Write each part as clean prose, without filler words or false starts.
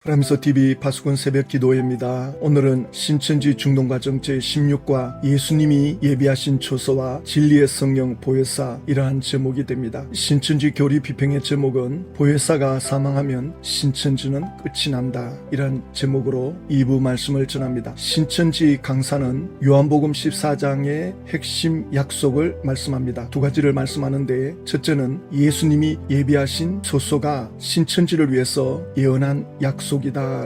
프라미서TV 파수꾼 새벽 기도회입니다. 오늘은 신천지 중동과정 제16과 예수님이 예비하신 초소와 진리의 성령 보혜사 이러한 제목이 됩니다. 신천지 교리 비평의 제목은 보혜사가 사망하면 신천지는 끝이 난다 이러한 제목으로 2부 말씀을 전합니다. 신천지 강사는 요한복음 14장의 핵심 약속을 말씀합니다. 두 가지를 말씀하는데 첫째는 예수님이 예비하신 초소가 신천지를 위해서 예언한 약속이다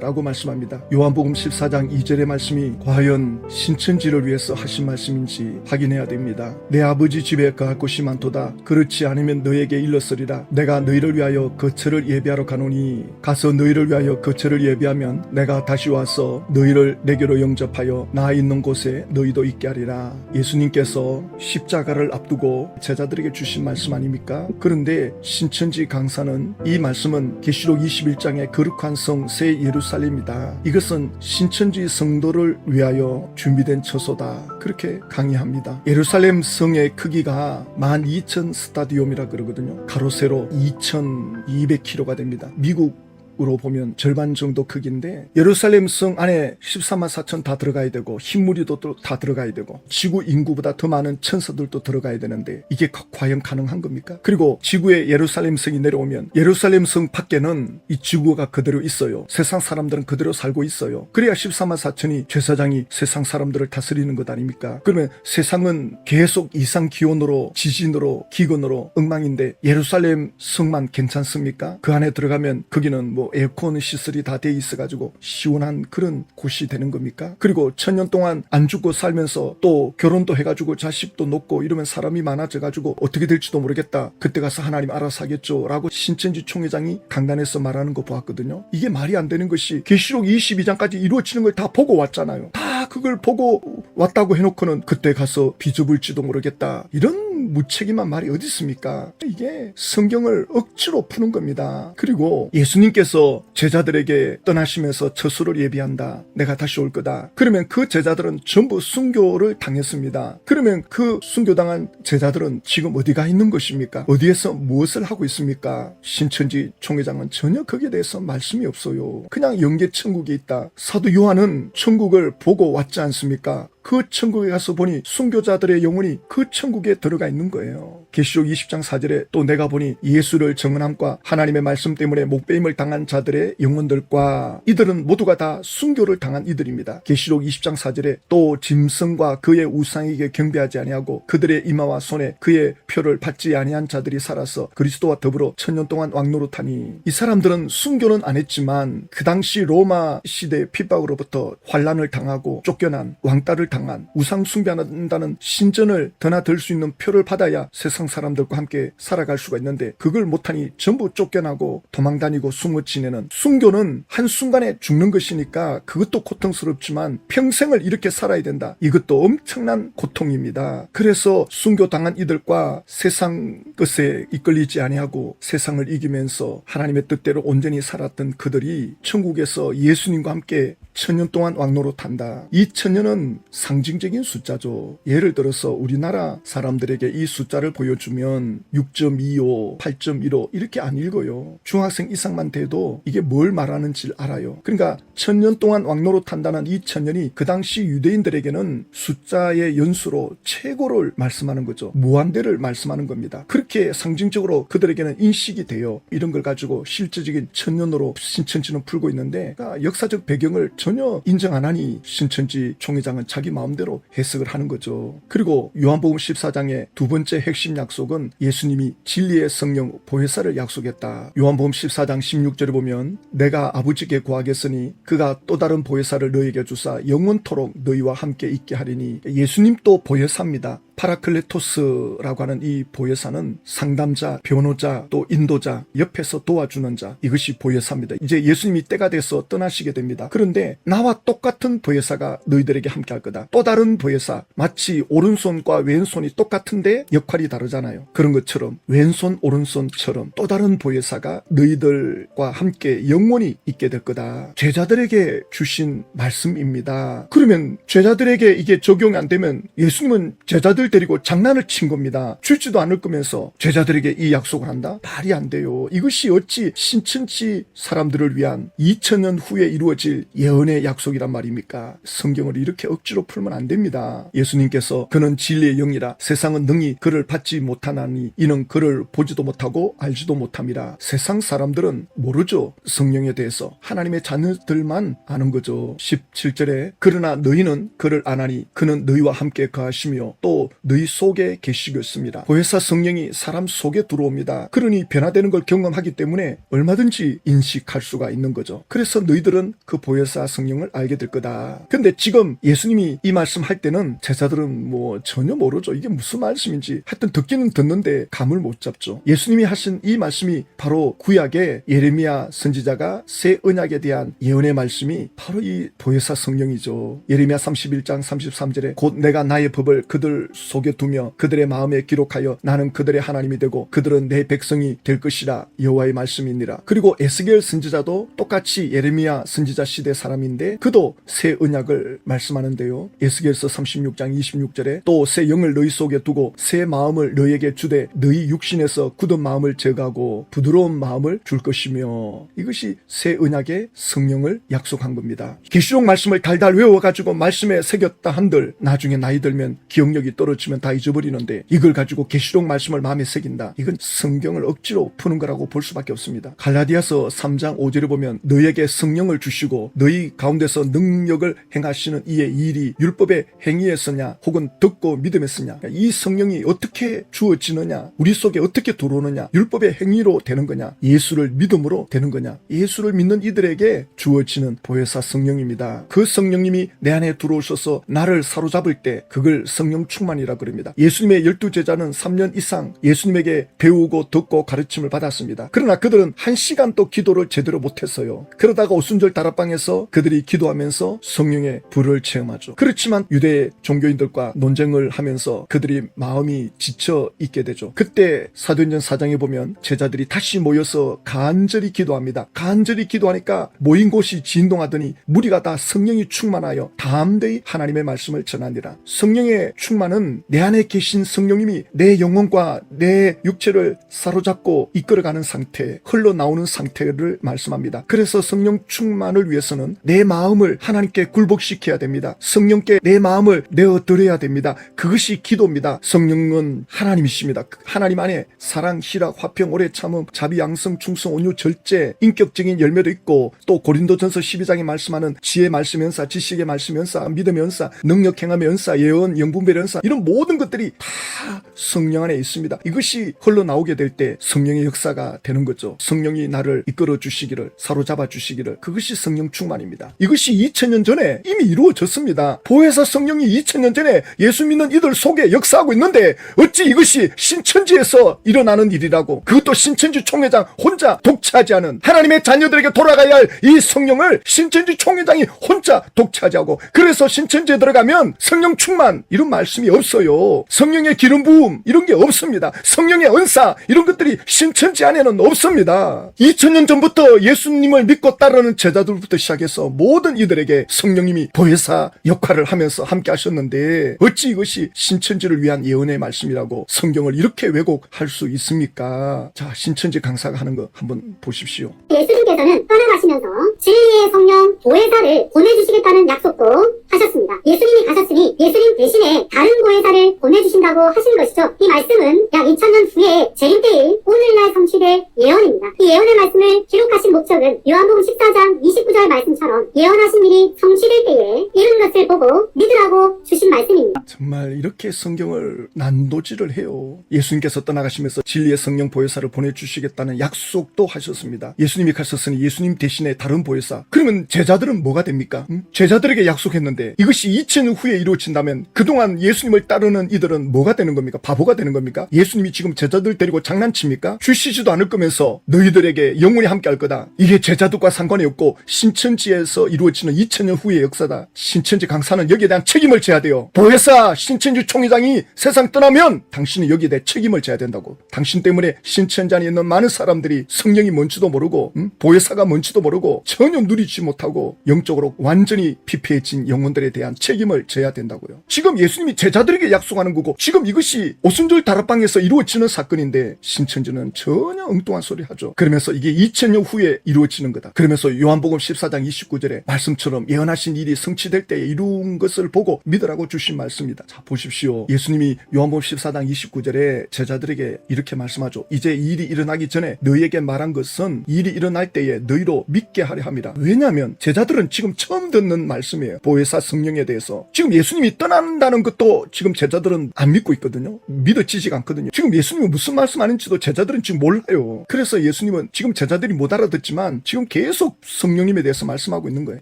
라고 말씀합니다. 요한복음 14장 2절의 말씀이 과연 신천지를 위해서 하신 말씀인지 확인해야 됩니다. 내 아버지 집에 거할 곳이 많도다. 그렇지 않으면 너에게 일렀으리라. 내가 너희를 위하여 거처를 예비하러 가노니 가서 너희를 위하여 거처를 예비하면 내가 다시 와서 너희를 내게로 영접하여 나 있는 곳에 너희도 있게 하리라. 예수님께서 십자가를 앞두고 제자들에게 주신 말씀 아닙니까? 그런데 신천지 강사는 이 말씀은 계시록 21장의 거룩한 성 새 예루살렘이다. 이것은 신천지 성도를 위하여 준비된 처소다. 그렇게 강의합니다. 예루살렘 성의 크기가 12,000 스타디움이라 그러거든요. 가로 세로 2,200km가 됩니다. 미국으로 보면 절반 정도 크기인데 예루살렘 성 안에 14만 4천 다 들어가야 되고 흰무리도 또 다 들어가야 되고 지구 인구보다 더 많은 천사들도 들어가야 되는데 이게 과연 가능한 겁니까? 그리고 지구에 예루살렘 성이 내려오면 예루살렘 성 밖에는 이 지구가 그대로 있어요. 세상 사람들은 그대로 살고 있어요. 그래야 14만 4천이 제사장이 세상 사람들을 다스리는 것 아닙니까? 그러면 세상은 계속 이상기온으로 지진으로 기근으로 엉망인데 예루살렘 성만 괜찮습니까? 그 안에 들어가면 거기는 에어컨 시설이 다 돼 있어가지고 시원한 그런 곳이 되는 겁니까? 그리고 1000년 동안 안 죽고 살면서 또 결혼도 해가지고 자식도 놓고 이러면 사람이 많아져가지고 어떻게 될지도 모르겠다. 그때 가서 하나님 알아서 하겠죠 라고 신천지 총회장이 강단에서 말하는 거 보았거든요. 이게 말이 안 되는 것이 계시록 22장까지 이루어지는 걸 다 보고 왔잖아요. 다 그걸 보고 왔다고 해놓고는 그때 가서 비좁을지도 모르겠다. 이런 무책임한 말이 어디 있습니까? 이게 성경을 억지로 푸는 겁니다. 그리고 예수님께서 제자들에게 떠나시면서 처소를 예비한다. 내가 다시 올 거다. 그러면 그 제자들은 전부 순교를 당했습니다. 그러면 그 순교당한 제자들은 지금 어디가 있는 것입니까? 어디에서 무엇을 하고 있습니까? 신천지 총회장은 전혀 거기에 대해서 말씀이 없어요. 그냥 영계 천국에 있다. 사도 요한은 천국을 보고 왔지 않습니까? 그 천국에 가서 보니 순교자들의 영혼이 그 천국에 들어가 있는 거예요. 계시록 20장 4절에 또 내가 보니 예수를 정언함과 하나님의 말씀 때문에 목배임을 당한 자들의 영혼들과 이들은 모두가 다 순교를 당한 이들입니다. 계시록 20장 4절에 또 짐승과 그의 우상에게 경배하지 아니하고 그들의 이마와 손에 그의 표를 받지 아니한 자들이 살아서 그리스도와 더불어 1000년 동안 왕노릇하니 이 사람들은 순교는 안 했지만 그 당시 로마 시대의 핍박으로부터 환란을 당하고 쫓겨난 왕따를 당한 우상 숭배한다는 신전을 드나들 수 있는 표를 받아야 세상 사람들과 함께 살아갈 수가 있는데 그걸 못하니 전부 쫓겨나고 도망다니고 숨어 지내는 순교는 한순간에 죽는 것이니까 그것도 고통스럽지만 평생을 이렇게 살아야 된다. 이것도 엄청난 고통입니다. 그래서 순교당한 이들과 세상 것에 이끌리지 아니하고 세상을 이기면서 하나님의 뜻대로 온전히 살았던 그들이 천국에서 예수님과 함께 1000년 동안 왕노릇한다. 이 1000년은 상징적인 숫자죠. 예를 들어서 우리나라 사람들에게 이 숫자를 보여주면 6.25, 8.15 이렇게 안 읽어요. 중학생 이상만 돼도 이게 뭘 말하는지 알아요. 그러니까 1000년 동안 왕노릇한다는 이 1000년이 그 당시 유대인들에게는 숫자의 연수로 최고를 말씀하는 거죠. 무한대를 말씀하는 겁니다. 그렇게 상징적으로 그들에게는 인식이 돼요. 이런 걸 가지고 실제적인 1000년으로 신천지는 풀고 있는데 그러니까 역사적 배경을 전혀 인정 안 하니 신천지 총회장은 자기 마음대로 해석을 하는 거죠. 그리고 요한복음 14장의 두 번째 핵심 약속은 예수님이 진리의 성령 보혜사를 약속했다. 요한복음 14장 16절에 보면 내가 아버지께 구하겠으니 그가 또 다른 보혜사를 너에게 주사 영원토록 너희와 함께 있게 하리니 예수님도 보혜사입니다. 파라클레토스라고 하는 이 보혜사는 상담자, 변호자, 또 인도자, 옆에서 도와주는 자, 이것이 보혜사입니다. 이제 예수님이 때가 돼서 떠나시게 됩니다. 그런데 나와 똑같은 보혜사가 너희들에게 함께 할 거다. 또 다른 보혜사, 마치 오른손과 왼손이 똑같은데 역할이 다르잖아요. 그런 것처럼 왼손, 오른손처럼 또 다른 보혜사가 너희들과 함께 영원히 있게 될 거다. 제자들에게 주신 말씀입니다. 그러면 제자들에게 이게 적용이 안 되면 예수님은 제자들 제자들 데리고 장난을 친 겁니다. 주지도 않을 거면서 제자들에게 이 약속을 한다? 말이 안 돼요. 이것이 어찌 신천지 사람들을 위한 2000년 후에 이루어질 예언의 약속이란 말입니까? 성경을 이렇게 억지로 풀면 안 됩니다. 예수님께서 그는 진리의 영이라 세상은 능히 그를 받지 못하나니 이는 그를 보지도 못하고 알지도 못함이라. 세상 사람들은 모르죠. 성령에 대해서. 하나님의 자녀들만 아는 거죠. 17절에 그러나 너희는 그를 아나니 그는 너희와 함께 거하시며 또 너희 속에 계시겠습니다. 보혜사 성령이 사람 속에 들어옵니다. 그러니 변화되는 걸 경험하기 때문에 얼마든지 인식할 수가 있는 거죠. 그래서 너희들은 그 보혜사 성령을 알게 될 거다. 근데 지금 예수님이 이 말씀할 때는 제자들은 뭐 전혀 모르죠. 이게 무슨 말씀인지. 하여튼 듣기는 듣는데 감을 못 잡죠. 예수님이 하신 이 말씀이 바로 구약의 예레미야 선지자가 새 언약에 대한 예언의 말씀이 바로 이 보혜사 성령이죠. 예레미야 31장 33절에 곧 내가 나의 법을 그들 속에 두며 그들의 마음에 기록하여 나는 그들의 하나님이 되고 그들은 내 백성이 될 것이라 여호와의 말씀이니라. 그리고 에스겔 선지자도 똑같이 예레미야 선지자 시대 사람인데 그도 새 언약을 말씀하는데요. 에스겔서 36장 26절에 또 새 영을 너희 속에 두고 새 마음을 너희에게 주되 너희 육신에서 굳은 마음을 제거하고 부드러운 마음을 줄 것이며. 이것이 새 언약의 성령을 약속한 겁니다. 계시록 말씀을 달달 외워가지고 말씀에 새겼다 한들 나중에 나이 들면 기억력이 떨어지면 다 잊어버리는데 이걸 가지고 계시록 말씀을 마음에 새긴다. 이건 성경을 억지로 푸는 거라고 볼 수밖에 없습니다. 갈라디아서 3장 5절에 보면 너희에게 성령을 주시고 너희 가운데서 능력을 행하시는 이의 일이 율법의 행위에서냐 혹은 듣고 믿음에서냐. 이 성령이 어떻게 주어지느냐, 우리 속에 어떻게 들어오느냐, 율법의 행위로 되는 거냐, 예수를 믿음으로 되는 거냐. 예수를 믿는 이들에게 주어지는 보혜사 성령입니다. 그 성령님이 내 안에 들어오셔서 나를 사로잡을 때 그걸 성령 충만이라 그럽니다. 예수님의 12제자는 3년 이상 예수님에게 배우고 듣고 가르침을 받았습니다. 그러나 그들은 1시간도 기도를 제대로 못했어요. 그러다가 오순절 다락방에서 그들이 기도하면서 성령의 불을 체험하죠. 그렇지만 유대 종교인들과 논쟁을 하면서 그들이 마음이 지쳐 있게 되죠. 그때 사도행전 4장에 보면 제자들이 다시 모여서 간절히 기도합니다. 간절히 기도하니까 모인 곳이 진동하더니 무리가 다 성령이 충만하여 담대히 하나님의 말씀을 전하니라. 성령의 충만은 내 안에 계신 성령님이 내 영혼과 내 육체를 사로잡고 이끌어가는 상태, 흘러나오는 상태를 말씀합니다. 그래서 성령 충만을 위해서는 내 마음을 하나님께 굴복시켜야 됩니다. 성령께 내 마음을 내어드려야 됩니다. 그것이 기도입니다. 성령은 하나님이십니다. 하나님 안에 사랑, 희락, 화평, 오래 참음, 자비, 양성, 충성, 온유, 절제, 인격적인 열매도 있고 또 고린도전서 12장에 말씀하는 지혜 말씀 연사, 지식의 말씀 연사, 믿음의 연사, 능력 행함의 연사, 예언, 영분별 연사, 이런 모든 것들이 다 성령 안에 있습니다. 이것이 흘러나오게 될 때 성령의 역사가 되는 거죠. 성령이 나를 이끌어 주시기를, 사로잡아 주시기를. 그것이 성령 충만입니다. 이것이 2000년 전에 이미 이루어졌습니다. 보혜사 성령이 2000년 전에 예수 믿는 이들 속에 역사하고 있는데 어찌 이것이 신천지에서 일어나는 일이라고. 그것도 신천지 총회장 혼자 독차지하는, 하나님의 자녀들에게 돌아가야 할 이 성령을 신천지 총회장이 혼자 독차지하고, 그래서 신천지에 들어가면 성령 충만 이런 말씀이 없어요. 성령의 기름 부음 이런 게 없습니다. 성령의 은사 이런 것들이 신천지 안에는 없습니다. 2000년 전부터 예수님을 믿고 따르는 제자들부터 시작해서 모든 이들에게 성령님이 보혜사 역할을 하면서 함께 하셨는데 어찌 이것이 신천지를 위한 예언의 말씀이라고 성경을 이렇게 왜곡할 수 있습니까? 자, 신천지 강사가 하는 거 한번 보십시오. 예수님께서는 떠나가시면서 진리의 성령 보혜사를 보내주시겠다는 약속도 하셨습니다. 예수님이 가셨으니 예수님 대신에 다른 보혜사를 보내주신다고 하신 것이죠. 이 말씀은 약 2000년 후에 재림 때의 오늘날 성취될 예언입니다. 이 예언의 말씀을 기록하신 목적은 요한복음 14장 29절 말씀처럼 예언하신 일이 성취될 때에 이런 것을 보고 믿으라고 주신 말씀입니다. 정말 이렇게 성경을 난도질을 해요. 예수님께서 떠나가시면서 진리의 성령 보혜사를 보내주시겠다는 약속도 하셨습니다. 예수님이 가셨으니 예수님 대신에 다른 보혜사. 그러면 제자들은 뭐가 됩니까? 제자들에게 약속했는데 이것이 2000년 후에 이루어진다면 그동안 예수님을 따르는 이들은 뭐가 되는 겁니까? 바보가 되는 겁니까? 예수님이 지금 제자들 데리고 장난칩니까? 주시지도 않을 거면서 너희들에게 영원히 함께 할 거다. 이게 제자들과 상관이 없고 신천지에서 이루어지는 2000년 후의 역사다. 신천지 강사는 여기에 대한 책임을 져야 돼요. 보혜사 내가 신천지 총회장이 세상 떠나면 당신이 여기에 대해 책임을 져야 된다고. 당신 때문에 신천지 안에 있는 많은 사람들이 성령이 뭔지도 모르고 보혜사가 뭔지도 모르고 전혀 누리지 못하고 영적으로 완전히 피폐해진 영혼들에 대한 책임을 져야 된다고요. 지금 예수님이 제자들에게 약속하는 거고 지금 이것이 오순절 다락방에서 이루어지는 사건인데 신천지는 전혀 엉뚱한 소리 하죠. 그러면서 이게 2000년 후에 이루어지는 거다. 그러면서 요한복음 14장 29절에 말씀처럼 예언하신 일이 성취될 때에 이룬 것을 보고 믿으라고 주신 말씀입니다. 자, 보십시오. 예수님이 요한복음 14장 29절에 제자들에게 이렇게 말씀하죠. 이제 이 일이 일어나기 전에 너희에게 말한 것은 이 일이 일어날 때에 너희로 믿게 하려 함이라. 왜냐하면 제자들은 지금 처음 듣는 말씀이에요. 보혜사 성령에 대해서. 지금 예수님이 떠난다는 것도 지금 제자들은 안 믿고 있거든요. 믿어지지가 않거든요. 지금 예수님이 무슨 말씀하는지도 제자들은 지금 몰라요. 그래서 예수님은 지금 제자들이 못 알아듣지만 지금 계속 성령님에 대해서 말씀하고 있는 거예요.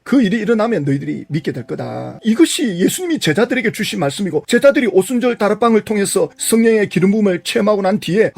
그 일이 일어나면 너희들이 믿게 될 거다. 이것이 예수님이 제자들에게 주신 말씀이고 제자들이 오순절 다락방을 통해서 성령의 기름 부음을 체험하고 난 뒤에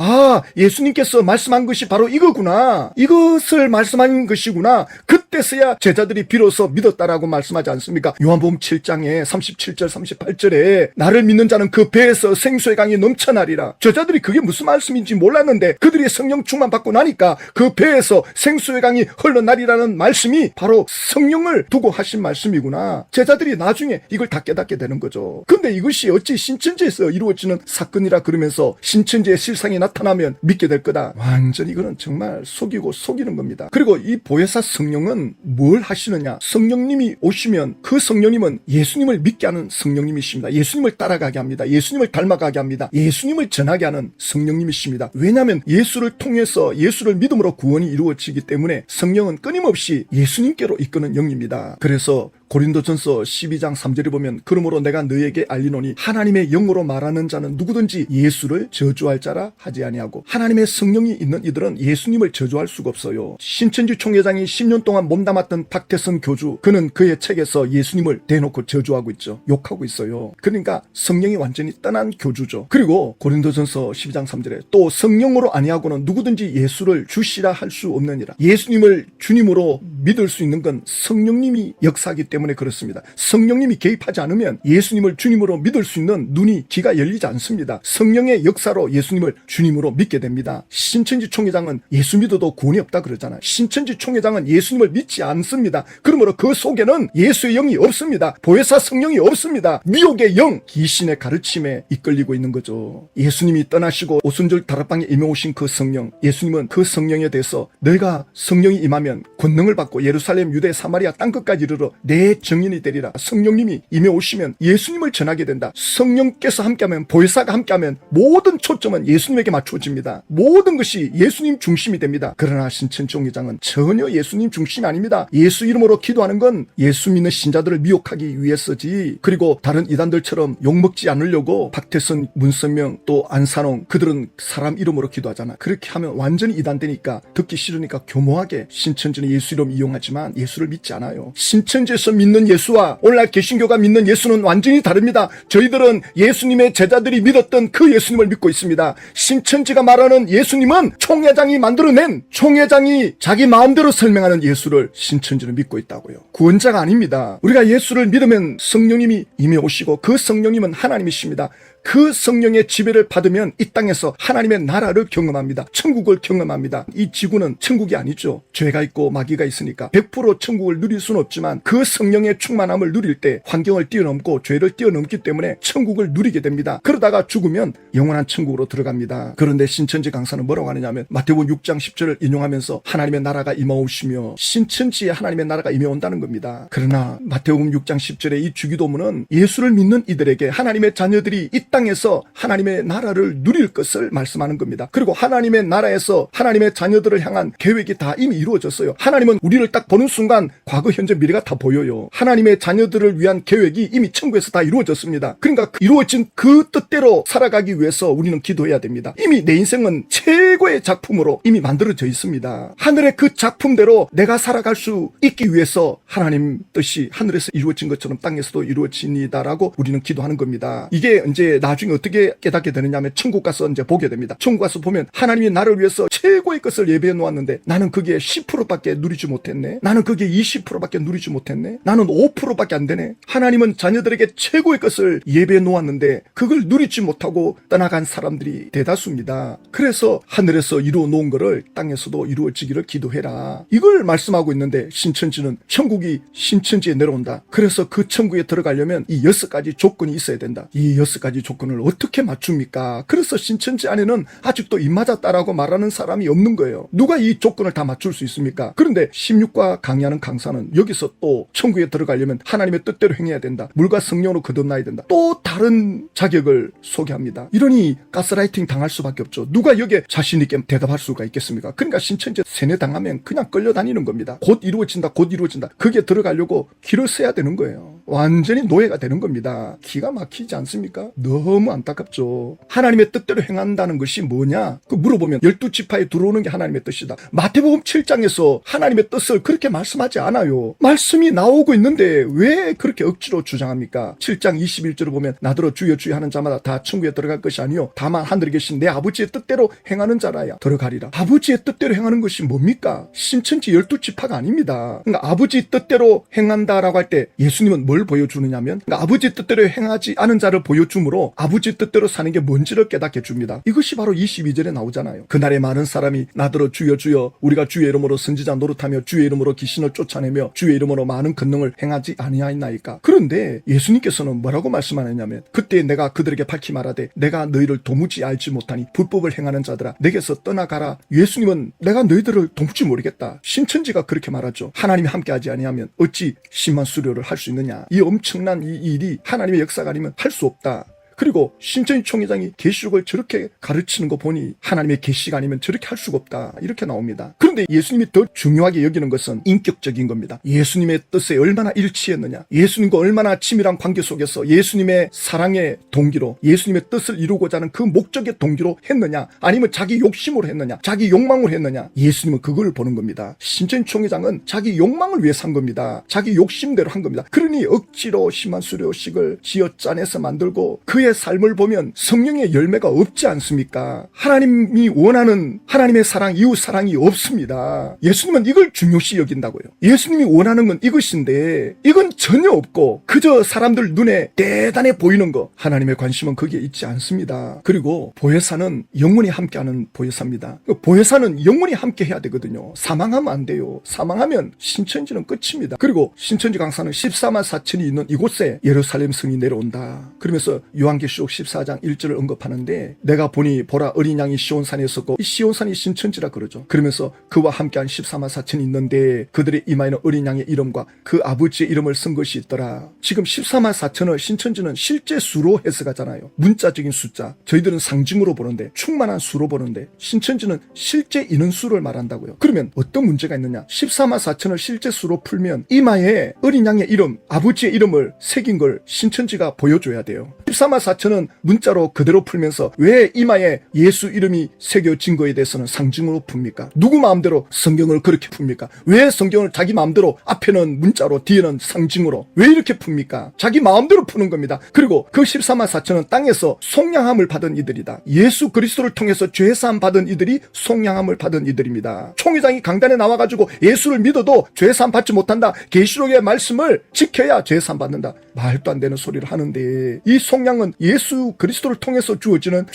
예수님께서 말씀한 것이 바로 이거구나. 이것을 말씀한 것이구나. 그때서야 제자들이 비로소 믿었다라고 말씀하지 않습니까? 요한복음 7장에 37절 38절에 나를 믿는 자는 그 배에서 생수의 강이 넘쳐나리라. 제자들이 그게 무슨 말씀인지 몰랐는데 그들이 성령 충만 받고 나니까 그 배에서 생수의 강이 흘러나리라는 말씀이 바로 성령을 두고 하신 말씀이구나. 제자들이 나중에 이걸 다 깨닫게 되는 거죠. 근데 이것이 어찌 신천지에서 이루어지는 사건이라 그러면서 신천지의 실상이 나타나면 믿게 될 거다. 완전히 이거는 정말 속이고 속이는 겁니다. 그리고 이 보혜사 성령은 뭘 하시느냐? 성령님이 오시면 그 성령님은 예수님을 믿게 하는 성령님이십니다. 예수님을 따라가게 합니다. 예수님을 닮아가게 합니다. 예수님을 전하게 하는 성령님이십니다. 왜냐하면 예수를 통해서 예수를 믿음으로 구원이 이루어지기 때문에 성령은 끊임없이 예수님께로 이끄는 영입니다. 그래서 고린도전서 12장 3절에 보면 그러므로 내가 너에게 알리노니 하나님의 영으로 말하는 자는 누구든지 예수를 저주할 자라 하지 아니하고 하나님의 성령이 있는 이들은 예수님을 저주할 수가 없어요. 신천지 총회장이 10년 동안 몸담았던 박태선 교주, 그는 그의 책에서 예수님을 대놓고 저주하고 있죠. 욕하고 있어요. 그러니까 성령이 완전히 떠난 교주죠. 그리고 고린도전서 12장 3절에 또 성령으로 아니하고는 누구든지 예수를 주시라 할 수 없느니라. 예수님을 주님으로 믿을 수 있는 건 성령님이 역사하기 때문에 그렇습니다. 성령님이 개입하지 않으면 예수님을 주님으로 믿을 수 있는 눈이 귀가 열리지 않습니다. 성령의 역사로 예수님을 주님으로 믿게 됩니다. 신천지 총회장은 예수 믿어도 구원이 없다 그러잖아요. 신천지 총회장은 예수님을 믿지 않습니다. 그러므로 그 속에는 예수의 영이 없습니다. 보혜사 성령이 없습니다. 미혹의 영, 귀신의 가르침에 이끌리고 있는 거죠. 예수님이 떠나시고 오순절 다락방에 임해오신 그 성령, 예수님은 그 성령에 대해서 너희가 성령이 임하면 권능을 받고 예루살렘, 유대, 사마리아 땅끝까지 이르러 내 증인이 되리라. 성령님이 임해오시면 예수님을 전하게 된다. 성령께서 함께하면, 보혜사가 함께하면 모든 초점은 예수님에게 맞춰집니다. 모든 것이 예수님 중심이 됩니다. 그러나 신천지 총회장은 전혀 예수님 중심이 아닙니다. 예수 이름으로 기도하는 건 예수 믿는 신자들을 미혹하기 위해서지, 그리고 다른 이단들처럼 욕먹지 않으려고 박태선, 문선명, 또 안산홍, 그들은 사람 이름으로 기도하잖아. 그렇게 하면 완전히 이단되니까 듣기 싫으니까 교모하게 신천지는 예수 이름 이용하지만 예수를 믿지 않아요. 신천지에서 믿는 예수와 오늘날 개신교가 믿는 예수는 완전히 다릅니다. 저희들은 예수님의 제자들이 믿었던 그 예수님을 믿고 있습니다. 신천지가 말하는 예수님은 총회장이 만들어낸, 총회장이 자기 마음대로 설명하는 예수를 신천지는 믿고 있다고요. 구원자가 아닙니다. 우리가 예수를 믿으면 성령님이 임해오시고 그 성령님은 하나님이십니다. 그 성령의 지배를 받으면 이 땅에서 하나님의 나라를 경험합니다. 천국을 경험합니다. 이 지구는 천국이 아니죠. 죄가 있고 마귀가 있으니까 100% 천국을 누릴 수는 없지만 그 성령의 충만함을 누릴 때 환경을 뛰어넘고 죄를 뛰어넘기 때문에 천국을 누리게 됩니다. 그러다가 죽으면 영원한 천국으로 들어갑니다. 그런데 신천지 강사는 뭐라고 하느냐 하면 마태복음 6장 10절을 인용하면서 하나님의 나라가 임하오시며 신천지에 하나님의 나라가 임해온다는 겁니다. 그러나 마태복음 6장 10절의 이 주기도문은 예수를 믿는 이들에게 하나님의 자녀들이 이 땅에서 하나님의 나라를 누릴 것을 말씀하는 겁니다. 그리고 하나님의 나라에서 하나님의 자녀들을 향한 계획이 다 이미 이루어졌어요. 하나님은 우리를 딱 보는 순간 과거, 현재, 미래가 다 보여요. 하나님의 자녀들을 위한 계획이 이미 천국에서 다 이루어졌습니다. 그러니까 이루어진 그 뜻대로 살아가기 위해서 우리는 기도해야 됩니다. 이미 내 인생은 최고의 작품으로 이미 만들어져 있습니다. 하늘의 그 작품대로 내가 살아갈 수 있기 위해서 하나님 뜻이 하늘에서 이루어진 것처럼 땅에서도 이루어지니다라고 우리는 기도하는 겁니다. 이게 이제 나중에 어떻게 깨닫게 되느냐 하면 천국 가서 이제 보게 됩니다. 천국 가서 보면 하나님이 나를 위해서 최고의 것을 예배해 놓았는데 나는 그게 10%밖에 누리지 못했네. 나는 그게 20%밖에 누리지 못했네. 나는 5%밖에 안 되네. 하나님은 자녀들에게 최고의 것을 예배해 놓았는데 그걸 누리지 못하고 떠나간 사람들이 대다수입니다. 그래서 하늘에서 이루어 놓은 거를 땅에서도 이루어지기를 기도해라. 이걸 말씀하고 있는데 신천지는 천국이 신천지에 내려온다. 그래서 그 천국에 들어가려면 이 6가지 조건이 있어야 된다. 이 6가지 조건을 어떻게 맞춥니까? 그래서 신천지 안에는 아직도 입맞았다라고 말하는 사람이 없는 거예요. 누가 이 조건을 다 맞출 수 있습니까? 그런데 16과 강의하는 강사는 여기서 또 천국에 들어가려면 하나님의 뜻대로 행해야 된다. 물과 성령으로 거듭나야 된다. 또 다른 자격을 소개합니다. 이러니 가스라이팅 당할 수밖에 없죠. 누가 여기에 자신 있게 대답할 수가 있겠습니까? 그러니까 신천지 세뇌당하면 그냥 끌려다니는 겁니다. 곧 이루어진다. 곧 이루어진다. 거기에 들어가려고 길을 세야 되는 거예요. 완전히 노예가 되는 겁니다. 기가 막히지 않습니까? 너무 안타깝죠. 하나님의 뜻대로 행한다는 것이 뭐냐? 그 물어보면 12지파에 들어오는 게 하나님의 뜻이다. 마태복음 7장에서 하나님의 뜻을 그렇게 말씀하지 않아요. 말씀이 나오고 있는데 왜 그렇게 억지로 주장합니까? 7장 21절을 보면 나더러 주여 주여 하는 자마다 다 천국에 들어갈 것이 아니요 다만 하늘에 계신 내 아버지의 뜻대로 행하는 자라야 들어가리라. 아버지의 뜻대로 행하는 것이 뭡니까? 신천지 12지파가 아닙니다. 그러니까 아버지 뜻대로 행한다라고 할 때 예수님은 뭘 보여주느냐면 그러니까 아버지 뜻대로 행하지 않은 자를 보여주므로 아버지 뜻대로 사는 게 뭔지를 깨닫게 줍니다. 이것이 바로 22절에 나오잖아요. 그날에 많은 사람이 나더러 주여 주여 우리가 주의 이름으로 선지자 노릇하며 주의 이름으로 귀신을 쫓아내며 주의 이름으로 많은 권능을 행하지 아니하였나이까. 그런데 예수님께서는 뭐라고 말씀하느냐면 그때 내가 그들에게 밝히 말하되 내가 너희를 도무지 알지 못하니 불법을 행하는 자들아 내게서 떠나가라. 예수님은 내가 너희들을 도무지 모르겠다. 신천지가 그렇게 말하죠. 하나님이 함께하지 아니하면 어찌 10만 수료를 할 수 있느냐. 이 엄청난 이 일이 하나님의 역사가 아니면 할 수 없다. 그리고 신천지 총회장이 계시록을 저렇게 가르치는 거 보니 하나님의 계시가 아니면 저렇게 할 수가 없다. 이렇게 나옵니다. 그런데 예수님이 더 중요하게 여기는 것은 인격적인 겁니다. 예수님의 뜻에 얼마나 일치했느냐. 예수님과 얼마나 치밀한 관계 속에서 예수님의 사랑의 동기로 예수님의 뜻을 이루고자 하는 그 목적의 동기로 했느냐. 아니면 자기 욕심으로 했느냐. 자기 욕망으로 했느냐. 예수님은 그걸 보는 겁니다. 신천지 총회장은 자기 욕망을 위해 산 겁니다. 자기 욕심대로 한 겁니다. 그러니 억지로 10만 수료씩을 쥐어짜내서 만들고 그의 삶을 보면 성령의 열매가 없지 않습니까? 하나님이 원하는 하나님의 사랑, 이웃 사랑이 없습니다. 예수님은 이걸 중요시 여긴다고요. 예수님이 원하는 건 이것인데 이건 전혀 없고 그저 사람들 눈에 대단해 보이는 거. 하나님의 관심은 거기에 있지 않습니다. 그리고 보혜사는 영원히 함께하는 보혜사입니다. 보혜사는 영원히 함께 해야 되거든요. 사망하면 안 돼요. 사망하면 신천지는 끝입니다. 그리고 신천지 강사는 14만 4천이 있는 이곳에 예루살렘 성이 내려온다. 그러면서 요한계시록 14장 1절을 언급하는데 내가 보니 보라 어린 양이 시온산에 있었고 이 시온산이 신천지라 그러죠. 그러면서 그와 함께한 14만 4천이 있는데 그들의 이마에는 어린 양의 이름과 그 아버지의 이름을 쓴 것이 있더라. 지금 14만 4천을 신천지는 실제 수로 해석하잖아요. 문자적인 숫자. 저희들은 상징으로 보는데 충만한 수로 보는데 신천지는 실제 인원수를 말한다고요. 그러면 어떤 문제가 있느냐. 14만 4천을 실제 수로 풀면 이마에 어린 양의 이름, 아버지의 이름을 새긴 걸 신천지가 보여줘야 돼요. 14만 4천은 문자로 그대로 풀면서 왜 이마에 예수 이름이 새겨진 거에 대해서는 상징으로 풉니까? 누구 마음대로 성경을 그렇게 풉니까? 왜 성경을 자기 마음대로 앞에는 문자로 뒤에는 상징으로 왜 이렇게 풉니까? 자기 마음대로 푸는 겁니다. 그리고 그 14만 4천은 땅에서 속량함을 받은 이들이다. 예수 그리스도를 통해서 죄사함 받은 이들이 속량함을 받은 이들입니다. 총회장이 강단에 나와가지고 예수를 믿어도 죄사함 받지 못한다. 계시록의 말씀을 지켜야 죄사함 받는다. 말도 안 되는 소리를 하는데 이 속량은 예수 그리스도를 통해서 주어지는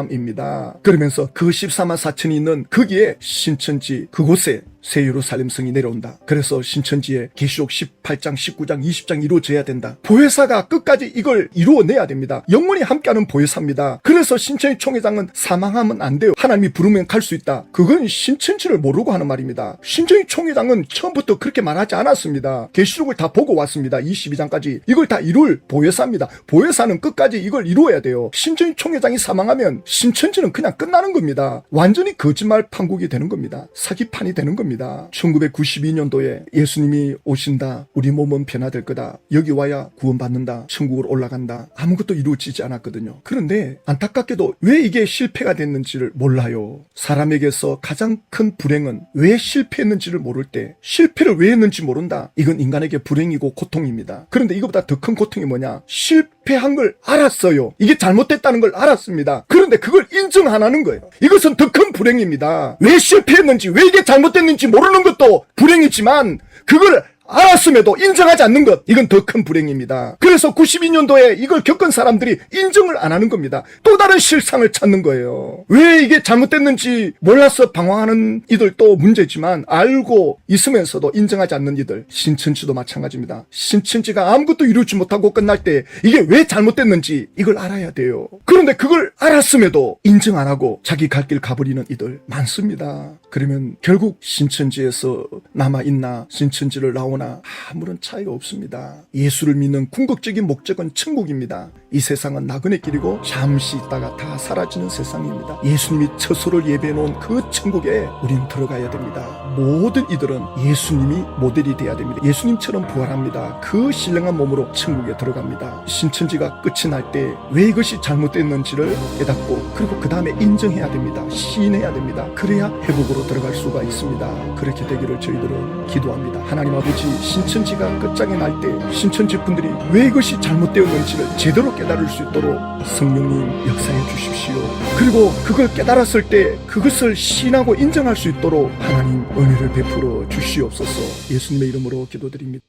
죄사함입니다. 그러면서 그 14만 4천이 있는 거기에 신천지 그곳에 새 예루살렘 성이 내려온다. 그래서 신천지에 계시록 18장, 19장, 20장 이루어져야 된다. 보혜사가 끝까지 이걸 이루어내야 됩니다. 영원히 함께하는 보혜사입니다. 그래서 신천지 총회장은 사망하면 안 돼요. 하나님이 부르면 갈 수 있다. 그건 신천지를 모르고 하는 말입니다. 신천지 총회장은 처음부터 그렇게 말하지 않았습니다. 계시록을 다 보고 왔습니다. 22장까지. 이걸 다 이룰 보혜사입니다. 보혜사는 끝까지 이걸 이루어야 돼요. 신천지 총회장이 사망하면 신천지는 그냥 끝나는 겁니다. 완전히 거짓말 판국이 되는 겁니다. 사기판이 되는 겁니다. 1992년도에 예수님이 오신다. 우리 몸은 변화될 거다. 여기 와야 구원받는다. 천국으로 올라간다. 아무것도 이루어지지 않았거든요. 그런데 안타깝게도 왜 이게 실패가 됐는지를 몰라요. 사람에게서 가장 큰 불행은 왜 실패했는지를 모를 때 실패를 왜 했는지 모른다. 이건 인간에게 불행이고 고통입니다. 그런데 이것보다 더 큰 고통이 뭐냐. 실패한 걸 알았어요. 이게 잘못됐다는 걸 알았습니다. 그런데 그걸 인정 안 하는 거예요. 이것은 더 큰 불행입니다. 왜 실패했는지 왜 이게 잘못됐는지 모르는 것도 불행이지만 그걸 알았음에도 인정하지 않는 것, 이건 더 큰 불행입니다. 그래서 92년도에 이걸 겪은 사람들이 인정을 안 하는 겁니다. 또 다른 실상을 찾는 거예요. 왜 이게 잘못됐는지 몰라서 방황하는 이들도 문제지만 알고 있으면서도 인정하지 않는 이들, 신천지도 마찬가지입니다. 신천지가 아무것도 이루지 못하고 끝날 때 이게 왜 잘못됐는지 이걸 알아야 돼요. 그런데 그걸 알았음에도 인정 안 하고 자기 갈 길 가버리는 이들 많습니다. 그러면 결국 신천지에서 남아있나 신천지를 나오나 아무런 차이가 없습니다. 예수를 믿는 궁극적인 목적은 천국입니다. 이 세상은 나그네 길이고 잠시 있다가 다 사라지는 세상입니다. 예수님이 처소를 예배해 놓은 그 천국에 우린 들어가야 됩니다. 모든 이들은 예수님이 모델이 돼야 됩니다. 예수님처럼 부활합니다. 그 신령한 몸으로 천국에 들어갑니다. 신천지가 끝이 날 때 왜 이것이 잘못됐는지를 깨닫고 그리고 그 다음에 인정해야 됩니다. 시인해야 됩니다. 그래야 회복으로 들어갈 수가 있습니다. 그렇게 되기를 저희들은 기도합니다. 하나님 아버지, 신천지가 끝장에 날 때 신천지 분들이 왜 이것이 잘못되었는지를 제대로 깨달을 수 있도록 성령님 역사해 주십시오. 그리고 그걸 깨달았을 때 그것을 시인하고 인정할 수 있도록 하나님 은혜를 베풀어 주시옵소서. 예수님의 이름으로 기도드립니다.